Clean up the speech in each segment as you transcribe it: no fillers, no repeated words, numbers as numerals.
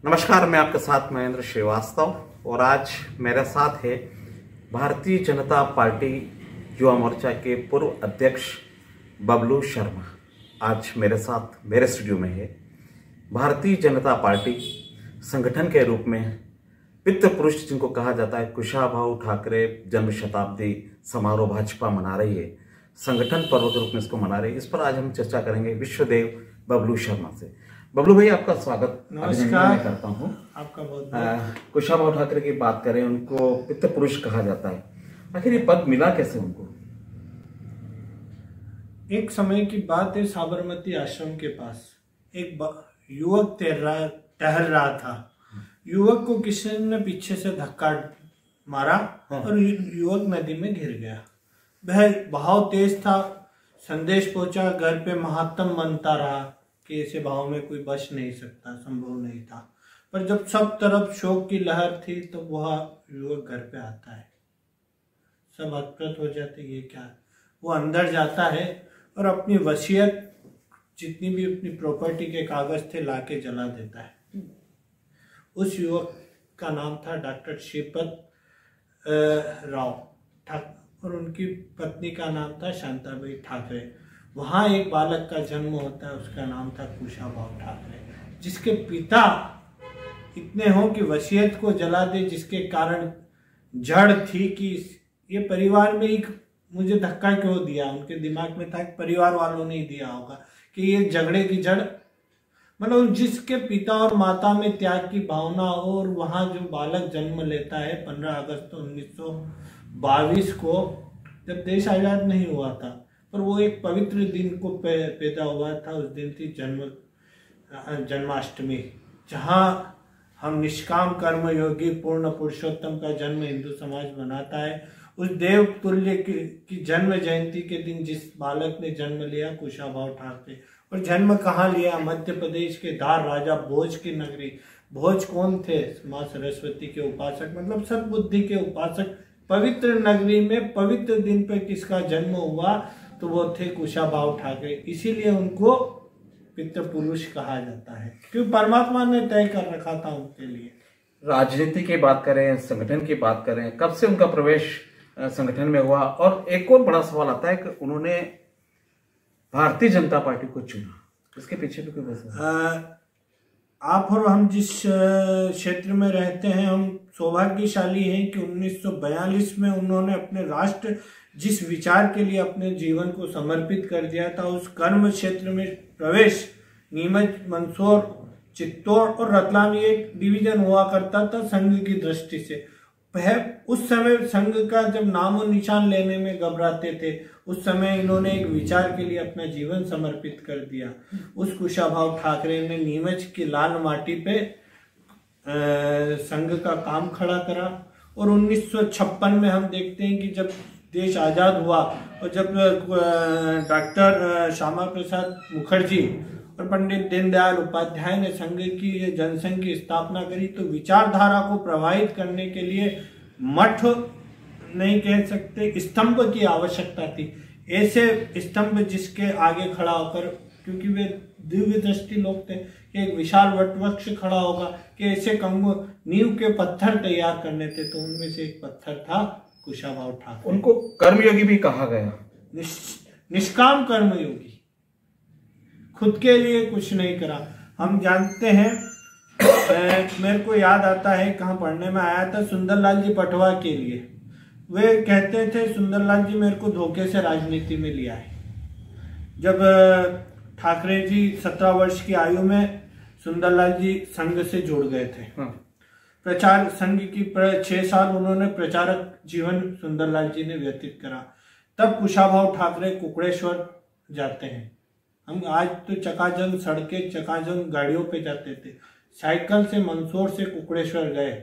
नमस्कार, मैं आपके साथ महेंद्र श्रीवास्तव और आज मेरे साथ है भारतीय जनता पार्टी युवा मोर्चा के पूर्व अध्यक्ष बबलू शर्मा। आज मेरे साथ मेरे स्टूडियो में है। भारतीय जनता पार्टी संगठन के रूप में पितृ पुरुष जिनको कहा जाता है, कुशाभाऊ ठाकरे जन्म शताब्दी समारोह भाजपा मना रही है, संगठन पर्व के रूप में इसको मना रही है। इस पर आज हम चर्चा करेंगे विश्वदेव बबलू शर्मा से। बबलू भाई, आपका स्वागत नमस्कार करता हूँ। आपका बहुत कुशाभाऊ ठाकरे की बात करें, उनको पितृ पुरुष कहा जाता है। आखिर ये पद मिला कैसे उनको? एक समय की बात है, साबरमती आश्रम के पास एक युवक टहल रहा था। युवक को किसी ने पीछे से धक्का मारा और युवक नदी में गिर गया। वह बहाव तेज था, संदेश पहुंचा, घर पे महात्म बनता रहा कि ऐसे भाव में कोई बच नहीं सकता, संभव नहीं था। पर जब सब तरफ शोक की लहर थी तो वह युवक घर पे आता है, सब हतप्रत हो जाते, ये क्या। वो अंदर जाता है और अपनी वसीयत, जितनी भी अपनी प्रॉपर्टी के कागज थे, लाके जला देता है। उस युवक का नाम था डॉक्टर श्रीपद राव ठाकुर और उनकी पत्नी का नाम था शांताबाई ठाकरे। वहाँ एक बालक का जन्म होता है, उसका नाम था कुशाभाऊ ठाकरे, जिसके पिता इतने हों कि वसीयत को जला दे, जिसके कारण जड़ थी कि ये परिवार में एक मुझे धक्का क्यों दिया। उनके दिमाग में था कि परिवार वालों ने ही दिया होगा कि ये झगड़े की जड़, मतलब जिसके पिता और माता में त्याग की भावना हो। और वहाँ जो बालक जन्म लेता है 15 अगस्त 1922 को, जब देश आजाद नहीं हुआ था, पर वो एक पवित्र दिन को पैदा हुआ था। उस दिन थी जन्माष्टमी, जहाँ हम निष्काम कर्म योगी पूर्ण पुरुषोत्तम का जन्म हिंदू समाज मनाता है। उस देव तुल्य की जन्म जयंती के दिन जिस बालक ने जन्म लिया, कुशाभाऊ ठाकरे, और जन्म कहाँ लिया? मध्य प्रदेश के धार राजा भोज की नगरी। भोज कौन थे? माँ सरस्वती के उपासक, मतलब सद्बुद्धि के उपासक। पवित्र नगरी में पवित्र दिन पे किसका जन्म हुआ? तो वो थे कुशाभाऊ ठाकरे। इसीलिए उनको पितृ पुरुष कहा जाता है, क्योंकि परमात्मा ने तय कर रखा था उनके लिए। राजनीति की बात करें, संगठन की बात करें, कब से उनका प्रवेश संगठन में हुआ? और एक और बड़ा सवाल आता है कि उन्होंने भारतीय जनता पार्टी को चुना, इसके पीछे भी कोई वजह? आप और हम जिस क्षेत्र में रहते हैं, हम सौभाग्यशाली हैं कि 1942 में उन्होंने अपने राष्ट्र जिस विचार के लिए अपने जीवन को समर्पित कर दिया था, उस कर्म क्षेत्र में प्रवेश नीमच, मंदसौर, चित्तौड़ और रतलाम, ये एक डिवीजन हुआ करता था संघ की दृष्टि से। उस समय संघ का जब नामो निशान लेने में घबराते थे, उस समय इन्होंने एक विचार के लिए अपना जीवन समर्पित कर दिया। उस कुशाभाऊ ठाकरे ने नीमच की लाल माटी पे संघ का काम खड़ा करा। और 1956 में हम देखते हैं कि जब देश आजाद हुआ और जब डॉक्टर श्यामा प्रसाद मुखर्जी और पंडित दीनदयाल उपाध्याय ने संघ की जनसंघ की स्थापना करी, तो विचारधारा को प्रभावित करने के लिए मठ नहीं कह सकते, स्तंभ की आवश्यकता थी। ऐसे स्तंभ जिसके आगे खड़ा होकर, क्योंकि वे दिव्य दृष्टि लोग थे, कि एक विशाल वटवृक्ष खड़ा होगा, कि ऐसे नींव के पत्थर तैयार करने थे। तो उनमें से एक पत्थर था कुशाभाऊ ठाकरे। उनको कर्मयोगी भी कहा गया। निष्काम कर्मयोगी, खुद के लिए कुछ नहीं करा। हम जानते हैं, मेरे को याद आता है कहाँ पढ़ने में आया था, सुंदरलाल जी पटवा के लिए। वे कहते थे, सुंदरलाल जी मेरे को धोखे से राजनीति में लिया है। जब ठाकरे जी 17 वर्ष की आयु में सुंदरलाल जी संघ से जुड़ गए थे। प्रचार संघ की 6 साल उन्होंने प्रचारक जीवन सुंदरलाल जी ने व्यतीत करा। तब कुशाभाऊ ठाकरे कुकड़ेश्वर जाते हैं। हम आज तो चकाचौंध सड़कें, चकाचौंध गाड़ियों पे जाते थे, साइकिल से मंदसौर से कुकड़ेश्वर गए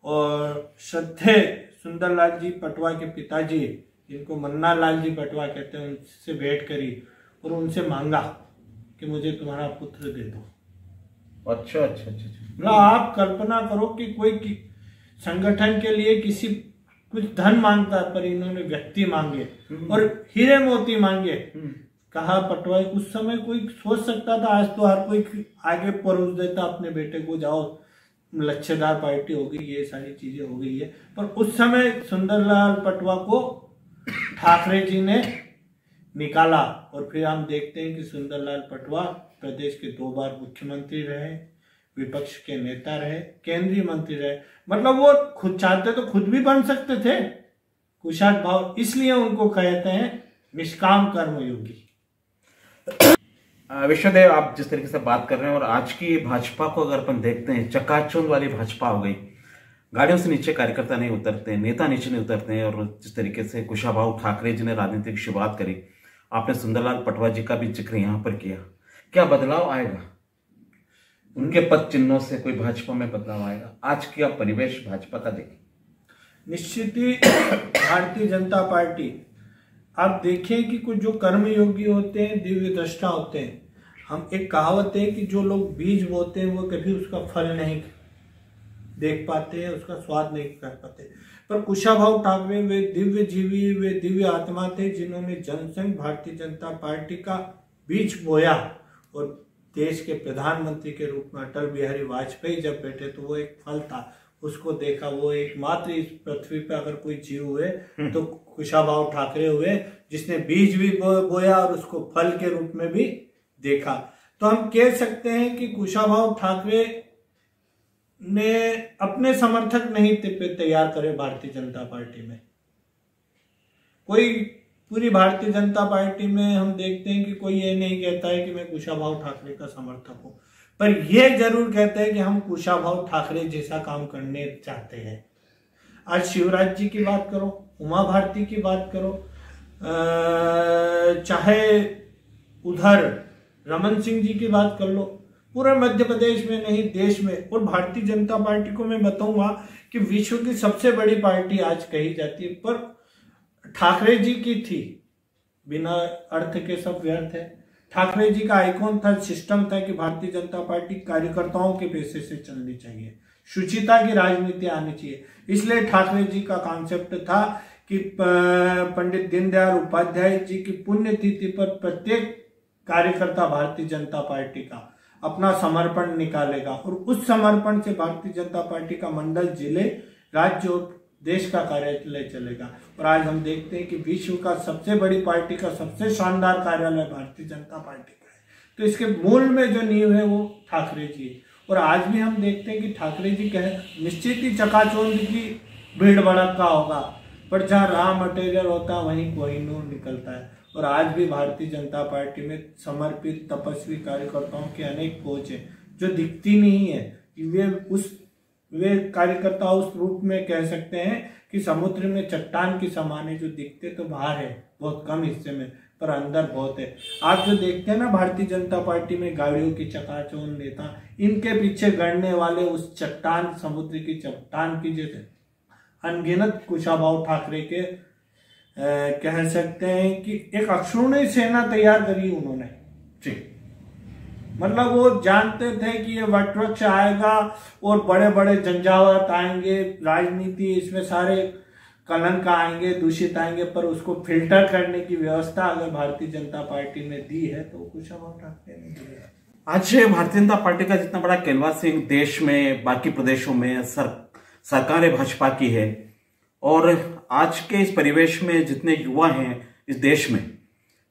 और श्रद्धे सुंदरलाल जी पटवा के पिताजी, जिनको मन्ना लाल जी पटवा कहते हैं, उनसे भेंट करी और उनसे मांगा कि मुझे तुम्हारा पुत्र दे दो। अच्छा अच्छा अच्छा, मतलब आप कल्पना करो कि कोई संगठन के लिए किसी कुछ धन मांगता है, पर इन्होंने व्यक्ति मांगे और हीरे मोती मांगे। कहा पटवाई, उस समय कोई सोच सकता था? आज तो हर कोई आगे परोस देता अपने बेटे को, जाओ लच्छेदार पार्टी हो गई, ये सारी चीजें हो गई है। पर उस समय सुंदरलाल पटवा को ठाकरे जी ने निकाला और फिर हम देखते हैं कि सुंदरलाल पटवा प्रदेश के 2 बार मुख्यमंत्री रहे, विपक्ष के नेता रहे, केंद्रीय मंत्री रहे। मतलब वो खुद चाहते तो खुद भी बन सकते थे कुशाग्र भाव, इसलिए उनको कहते हैं निष्काम कर्मयोगी। विश्वदेव, आप जिस तरीके से बात कर रहे हैं और आज की भाजपा को अगर अपन देखते हैं, चकाचौंध वाली भाजपा हो गई। गाड़ियों से नीचे कार्यकर्ता नहीं उतरते, नेता नीचे नहीं उतरते हैं। और जिस तरीके से कुशाभाऊ ठाकरे जी ने राजनीति की शुरुआत करी, आपने सुंदरलाल पटवा जी का भी जिक्र यहाँ पर किया। क्या बदलाव आएगा उनके पद चिन्हों से? कोई भाजपा में बदलाव आएगा? आज की आप परिवेश भाजपा का देखें। निश्चित ही भारतीय जनता पार्टी, आप देखें कि कुछ जो कर्मयोगी होते हैं, दिव्य दृष्टा होते हैं। हम एक कहावत है कि जो लोग बीज बोते हैं वो कभी उसका फल नहीं देख पाते हैं, उसका स्वाद नहीं कर पाते। पर कुशाभाऊ ठाकरे वे दिव्य जीवी, वे दिव्य आत्मा थे जिन्होंने जनसंघ भारतीय जनता पार्टी का बीज बोया। और देश के प्रधानमंत्री के रूप में अटल बिहारी वाजपेयी जब बैठे तो वो एक फल था, उसको देखा। वो एकमात्र इस पृथ्वी पे अगर कोई जीव हुए तो कुशाभाऊ ठाकरे हुए, जिसने बीज भी बोया और उसको फल के रूप में भी देखा। तो हम कह सकते हैं कि कुशाभाऊ ठाकरे ने अपने समर्थक नहीं तैयार करे भारतीय जनता पार्टी में। कोई पूरी भारतीय जनता पार्टी में हम देखते हैं कि कोई ये नहीं कहता है कि मैं कुशाभाऊ ठाकरे का समर्थक हूं, पर यह जरूर कहते हैं कि हम कुशाभाऊ ठाकरे जैसा काम करने चाहते हैं। आज शिवराज जी की बात करो, उमा भारती की बात करो, चाहे उधर रमन सिंह जी की बात कर लो, पूरे मध्य प्रदेश में नहीं देश में। और भारतीय जनता पार्टी को मैं बताऊंगा कि विश्व की सबसे बड़ी पार्टी आज कही जाती है, पर ठाकरे जी की थी। बिना अर्थ के सब व्यर्थ है। ठाकरे जी का आइकॉन था, सिस्टम था कि भारतीय जनता पार्टी कार्यकर्ताओं के पैसे से चलनी चाहिए, शुचिता की राजनीति आनी चाहिए। इसलिए ठाकरे जी का कॉन्सेप्ट था कि पंडित दीनदयाल उपाध्याय जी की पुण्यतिथि पर प्रत्येक कार्यकर्ता भारतीय जनता पार्टी का अपना समर्पण निकालेगा और उस समर्पण से भारतीय जनता पार्टी का मंडल, जिले, राज्य और देश का कार्यालय चलेगा। और आज हम देखते हैं कि विश्व का सबसे बड़ी पार्टी का सबसे शानदार कार्यालय भारतीय जनता पार्टी का है। तो इसके मूल में जो नींव है वो ठाकरे जी है। और आज भी हम देखते हैं कि ठाकरे जी कहे निश्चित ही चकाचौंध की भीड़ भड़का होगा, पर जहाँ रॉ मटेरियल होता है वहीं कोहिनूर निकलता है। और आज भी भारतीय जनता पार्टी में समर्पित तपस्वी कार्यकर्ताओं की अनेक फौज है जो दिखती नहीं है। वे कार्यकर्ता उस रूप में कह सकते हैं कि समुद्र में चट्टान की समान है, जो दिखते तो बाहर है बहुत कम हिस्से में, पर अंदर बहुत है। आप जो देखते हैं ना भारतीय जनता पार्टी में गाड़ियों की चकाचौंध, नेता, इनके पीछे गढ़ने वाले उस चट्टान, समुद्र की चट्टान की जैसे अनगिनत कुशाभाऊ ठाकरे के कह सकते हैं कि एक अक्षुण्ण सेना तैयार करी उन्होंने जी। मतलब वो जानते थे कि ये वटवृक्ष आएगा और बड़े बड़े झंझावात आएंगे, राजनीति इसमें सारे कलंक आएंगे, दूषित आएंगे, पर उसको फिल्टर करने की व्यवस्था अगर भारतीय जनता पार्टी ने दी है तो कुशाभाऊ ठाकरे ने दी है। आज भारतीय जनता पार्टी का जितना बड़ा कैनवासिंग देश में, बाकी प्रदेशों में सरकारें भाजपा की है, और आज के इस परिवेश में जितने युवा हैं इस देश में,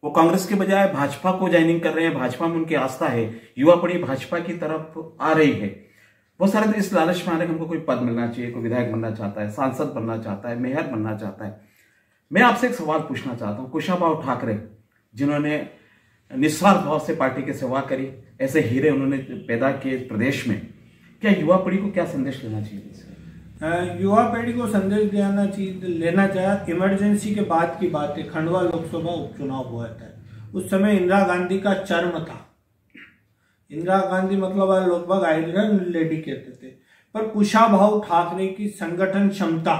वो कांग्रेस के बजाय भाजपा को ज्वाइनिंग कर रहे हैं। भाजपा में उनकी आस्था है, युवा पीढ़ी भाजपा की तरफ आ रही है। बहुत सारे तो इस लालच में आ रहे हैं कि हमको कोई पद मिलना चाहिए, कोई विधायक बनना चाहता है, सांसद बनना चाहता है, मेयर बनना चाहता है। मैं आपसे एक सवाल पूछना चाहता हूँ, कुशाभाऊ ठाकरे जिन्होंने निस्वार्थ भाव से पार्टी की सेवा करी, ऐसे हीरे उन्होंने पैदा किए प्रदेश में, क्या युवा पीढ़ी को क्या संदेश लेना चाहिए? युवा पीढ़ी को संदेश लेना चाहिए। इमरजेंसी के बाद की बात है, खंडवा लोकसभा उपचुनाव हुआ था। उस समय इंदिरा गांधी का चर्म था। इंदिरा गांधी मतलब लगभग आयरन लेडी कहते थे, पर कुशाभाऊ ठाकरे की संगठन क्षमता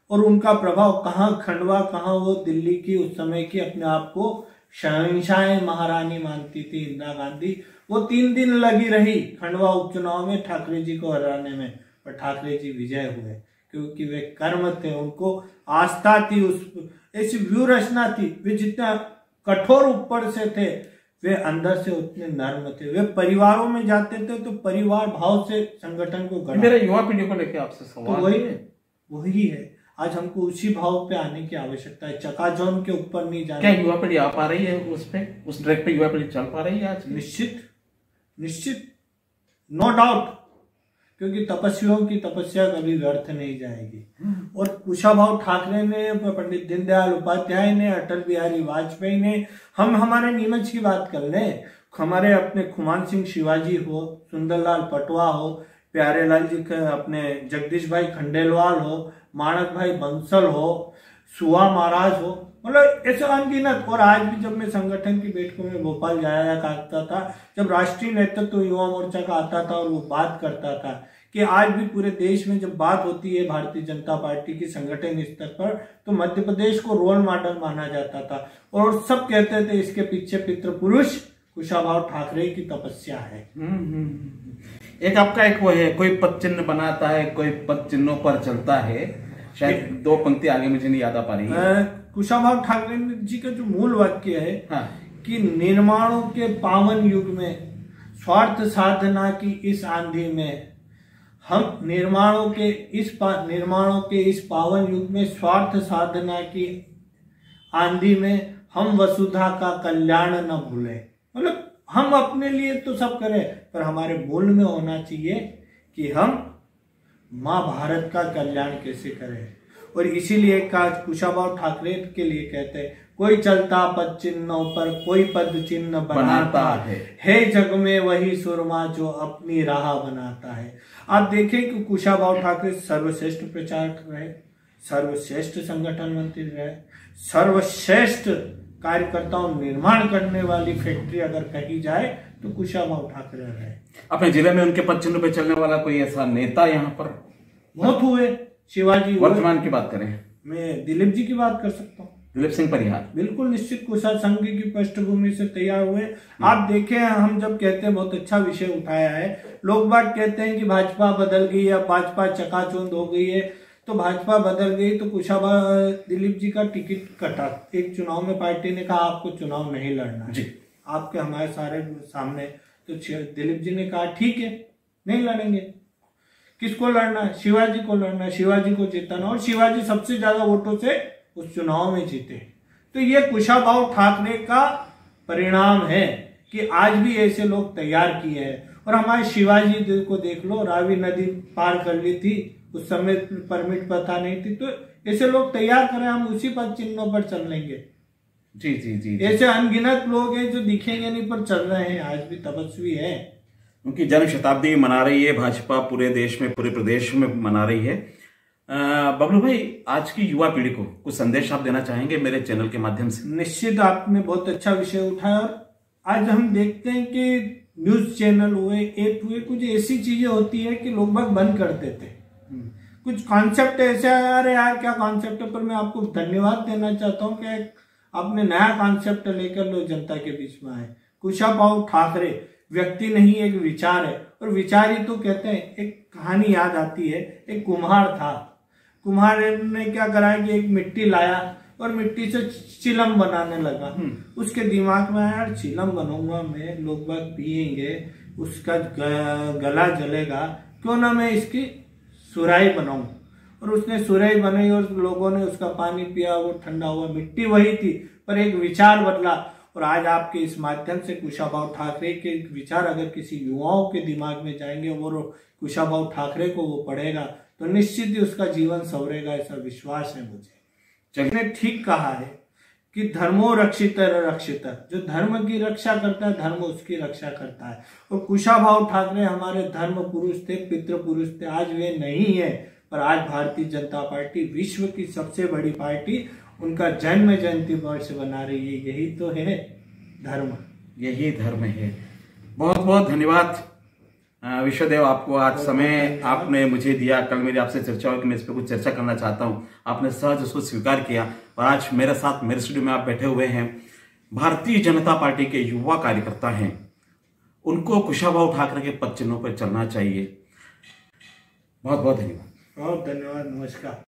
और उनका प्रभाव, कहाँ खंडवा, कहाँ वो दिल्ली की उस समय की अपने आप को शहंशाह महारानी मानती थी इंदिरा गांधी। वो 3 दिन लगी रही खंडवा उपचुनाव में ठाकरे जी को हराने में, पर ठाकरे जी विजय हुए क्योंकि वे कर्म थे, उनको आस्था थी, उस ऐसी व्यू रचना थी। वे जितना कठोर ऊपर से थे, वे अंदर से उतने नर्म थे। वे परिवारों में जाते थे तो परिवार भाव से संगठन को गढ़ा। मेरा युवा पीढ़ी को लेकर आपसे सवाल तो वही है आज हमको उसी भाव पे आने की आवश्यकता है, चकाचौंध के ऊपर नहीं जाना। क्या युवा पीढ़ी आ पा रही है उस ट्रैक पे युवा पीढ़ी चल पा रही है आज? निश्चित नो डाउट, क्योंकि तपस्वियों की तपस्या कभी व्यर्थ नहीं जाएगी। और कुशाभाऊ ठाकरे ने, पंडित दीनदयाल उपाध्याय ने, अटल बिहारी वाजपेयी ने, हम हमारे नीमच की बात कर लें, हमारे अपने खुमान सिंह शिवाजी हो, सुंदरलाल पटवा हो, प्यारेलाल जी के अपने जगदीश भाई खंडेलवाल हो, माणक भाई बंसल हो, सुआ महाराज हो, मतलब ऐसे अनगिनत। और आज भी जब मैं संगठन की बैठकों में भोपाल जाया करता था, जब राष्ट्रीय नेतृत्व युवा मोर्चा का आता था और वो बात करता था कि आज भी पूरे देश में जब बात होती है भारतीय जनता पार्टी की संगठन स्तर पर, तो मध्य प्रदेश को रोल मॉडल माना जाता था और सब कहते थे इसके पीछे पितृ पुरुष कुशाभाऊ ठाकरे की तपस्या है। एक आपका एक वो है, कोई पद चिन्ह बनाता है, कोई पद चिन्हों पर चलता है, शायद दो पंक्ति आगे मुझे नहीं याद आ पा रही है। कुशाभाऊ ठाकरे जी का जो मूल वाक्य है, हाँ, कि निर्माणों के पावन युग में स्वार्थ साधना की इस आंधी में हम निर्माणों के इस पावन युग में स्वार्थ साधना की आंधी में हम वसुधा का कल्याण न भूलें। मतलब हम अपने लिए तो सब करें, पर हमारे मूल में होना चाहिए कि हम माँ भारत का कल्याण कैसे करें। और इसीलिए कुशाभाऊ ठाकरे के लिए कहते हैं, कोई चलता पद चिन्हों पर कोई पद चिन्ह बनाता है जग में वही सुरमा जो अपनी राह बनाता है। आप देखें कि कुशाभाऊ ठाकरे सर्वश्रेष्ठ प्रचारक रहे, सर्वश्रेष्ठ संगठन मंत्री रहे, सर्वश्रेष्ठ कार्यकर्ताओं निर्माण करने वाली फैक्ट्री अगर कही जाए तो कुशाभाऊ ठाकरे रहे। अपने जिले में उनके पद चिन्ह पे चलने वाला कोई ऐसा नेता यहाँ पर बहुत हुए? शिवाजी, वर्तमान की बात करें, मैं दिलीप जी की बात कर सकता हूँ, दिलीप सिंह परिहार, बिल्कुल निश्चित कुशल संघ की पृष्ठभूमि से तैयार हुए। आप देखें, हम जब कहते हैं, बहुत अच्छा विषय उठाया है, लोग बात कहते हैं कि भाजपा बदल गई या भाजपा चकाचौंध हो गई है, तो भाजपा बदल गई तो कुशाभाऊ दिलीप जी का टिकट कटा। एक चुनाव में पार्टी ने कहा आपको चुनाव नहीं लड़ना है, आपके हमारे सारे सामने, तो दिलीप जी ने कहा ठीक है नहीं लड़ेंगे। किसको लड़ना है? शिवाजी को लड़ना है, शिवाजी को जिताना, और शिवाजी सबसे ज्यादा वोटों से उस चुनाव में जीते। तो ये कुशाभाऊ ठाकरे का परिणाम है कि आज भी ऐसे लोग तैयार किए हैं। और हमारे शिवाजी को देख लो, रावी नदी पार कर ली थी, उस समय परमिट पता नहीं थी, तो ऐसे लोग तैयार करें, हम उसी पद चिन्हों पर चल लेंगे। जी। ऐसे अनगिनत लोग हैं जो दिखेंगे नहीं पर चल रहे हैं, आज भी तपस्वी है। उनकी जन्म शताब्दी मना रही है भाजपा, पूरे देश में, पूरे प्रदेश में मना रही है। बबलू भाई, आज की युवा पीढ़ी को कुछ संदेश आप देना चाहेंगे मेरे चैनल के माध्यम से? निश्चित, आपने बहुत अच्छा विषय उठाया। और आज हम देखते हैं कि न्यूज चैनल हुए, ऐप हुए, कुछ ऐसी चीजें होती है कि लोग बंद कर देते हैं। कुछ कॉन्सेप्ट ऐसे है, यार क्या कॉन्सेप्ट है, पर मैं आपको धन्यवाद देना चाहता हूँ कि आपने नया कॉन्सेप्ट लेकर लोग जनता के बीच में आए। कुशाभाऊ ठाकरे व्यक्ति नहीं, एक विचार है, और विचार ही तो कहते हैं। एक कहानी याद आती है, एक कुम्हार था, कुम्हार ने क्या करा कि एक मिट्टी लाया और मिट्टी से चिलम बनाने लगा। उसके दिमाग में आया, यार चिलम बनाऊंगा मैं, लोग बाग पियेंगे, उसका गला जलेगा, क्यों ना मैं इसकी सुराही बनाऊं। और उसने सुराही बनाई और लोगों ने उसका पानी पिया, वो ठंडा हुआ। मिट्टी वही थी पर एक विचार बदला। और आज आपके इस माध्यम से कुशाभाऊ ठाकरे के विचार अगर किसी युवाओं के दिमाग में जाएंगे और कुशाभाऊ ठाकरे को वो पढ़ेगा तो निश्चित ही उसका जीवन संवरेगा, ऐसा विश्वास है मुझे। चलिए, ठीक कहा है कि धर्मो रक्षित रक्षित, जो धर्म की रक्षा करता है धर्म उसकी रक्षा करता है। और कुशाभाऊ ठाकरे हमारे धर्म पुरुष थे, पितृ पुरुष थे। आज वे नहीं है, पर आज भारतीय जनता पार्टी विश्व की सबसे बड़ी पार्टी उनका जन्म जयंती वर्ष बना रही है। यही तो है धर्म, यही धर्म है। बहुत बहुत धन्यवाद विश्वदेव, आपको आज समय आपने मुझे दिया। कल मेरी आपसे चर्चा हुई कि मैं इस पर कुछ चर्चा करना चाहता हूं, आपने सहज उसको स्वीकार किया और आज मेरे साथ मेरे स्टूडियो में आप बैठे हुए हैं। भारतीय जनता पार्टी के युवा कार्यकर्ता हैं, उनको कुशाभाऊ ठाकरे के पद चिन्हों पर चलना चाहिए। बहुत बहुत धन्यवाद। बहुत धन्यवाद, नमस्कार।